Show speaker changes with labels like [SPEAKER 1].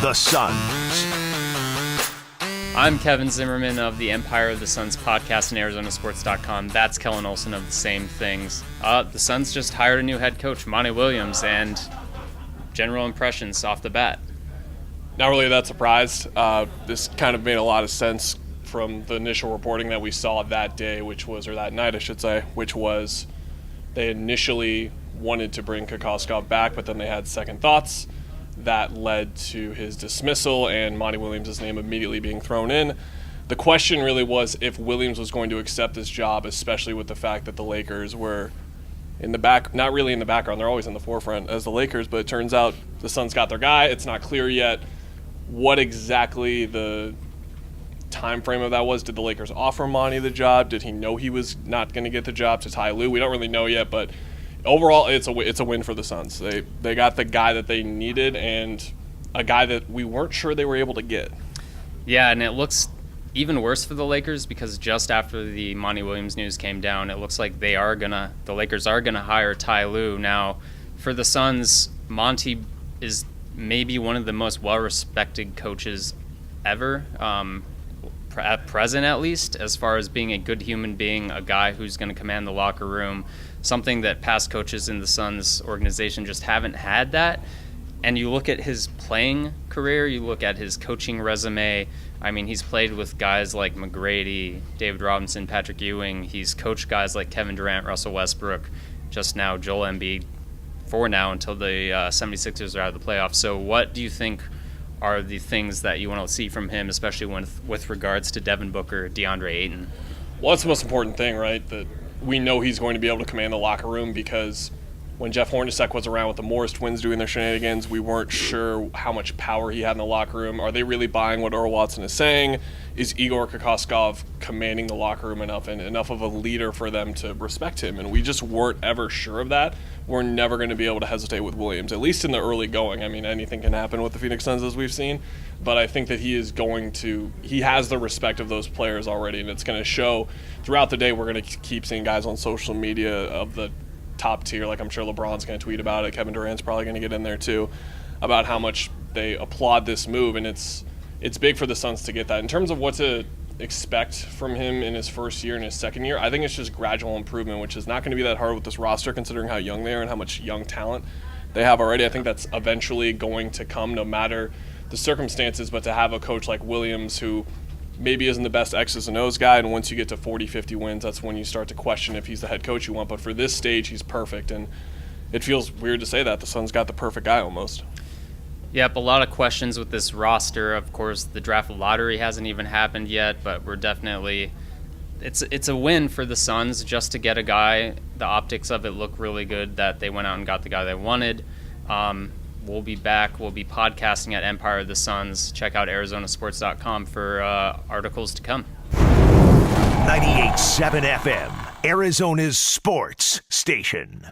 [SPEAKER 1] the Suns.
[SPEAKER 2] I'm Kevin Zimmerman of the Empire of the Suns podcast and ArizonaSports.com. That's Kellen Olson of the Same Things. The Suns just hired a new head coach, Monty Williams, and general impressions off the bat.
[SPEAKER 3] Not really that surprised. This kind of made a lot of sense from the initial reporting that we saw that day, or that night, I should say, which was they initially wanted to bring Kokoskov back, but then they had second thoughts. That led to his dismissal and Monty Williams' name immediately being thrown in. The question really was if Williams was going to accept this job, especially with the fact that the Lakers were in the back, not really in the background, they're always in the forefront as the Lakers, but it turns out the Suns got their guy. It's not clear yet what exactly the time frame of that was. Did the Lakers offer Monty the job? Did he know he was not going to get the job to Ty Lue? We don't really know yet, but overall, it's a win for the Suns. They got the guy that they needed and a guy that we weren't sure they were able to get.
[SPEAKER 2] Yeah, and it looks even worse for the Lakers because just after the Monty Williams news came down, it looks like the Lakers are gonna hire Ty Lue. Now, for the Suns, Monty is maybe one of the most well-respected coaches ever, at present at least, as far as being a good human being, a guy who's going to command the locker room, something that past coaches in the Suns organization just haven't had that. And you look at his playing career, you look at his coaching resume. I mean, he's played with guys like McGrady, David Robinson, Patrick Ewing. He's coached guys like Kevin Durant, Russell Westbrook, just now Joel Embiid, for now until the 76ers are out of the playoffs. So what do you think are the things that you want to see from him, especially with regards to Devin Booker, DeAndre Ayton?
[SPEAKER 3] Well, that's the most important thing, right? That we know he's going to be able to command the locker room because when Jeff Hornacek was around with the Morris twins doing their shenanigans, we weren't sure how much power he had in the locker room. Are they really buying what Earl Watson is saying? Is Igor Kokoskov commanding the locker room enough and enough of a leader for them to respect him? And we just weren't ever sure of that. We're never going to be able to hesitate with Williams, at least in the early going. I mean, anything can happen with the Phoenix Suns as we've seen, but I think that he has the respect of those players already, and it's going to show throughout the day. We're going to keep seeing guys on social media of the top tier, like I'm sure LeBron's going to tweet about it. Kevin Durant's probably going to get in there too, about how much they applaud this move, and it's big for the Suns to get that. In terms of what to expect from him in his first year and his second year, I think it's just gradual improvement, which is not going to be that hard with this roster considering how young they are and how much young talent they have already. I think that's eventually going to come no matter the circumstances, but to have a coach like Williams who maybe isn't the best X's and O's guy, and once you get to 40, 50 wins, that's when you start to question if he's the head coach you want. But for this stage, he's perfect, and it feels weird to say that. The Suns got the perfect guy almost.
[SPEAKER 2] Yep, a lot of questions with this roster. Of course, the draft lottery hasn't even happened yet, but we're definitely it's a win for the Suns just to get a guy. The optics of it look really good that they went out and got the guy they wanted. We'll be back. We'll be podcasting at Empire of the Suns. Check out ArizonaSports.com for articles to come.
[SPEAKER 1] 98.7 FM, Arizona's sports station.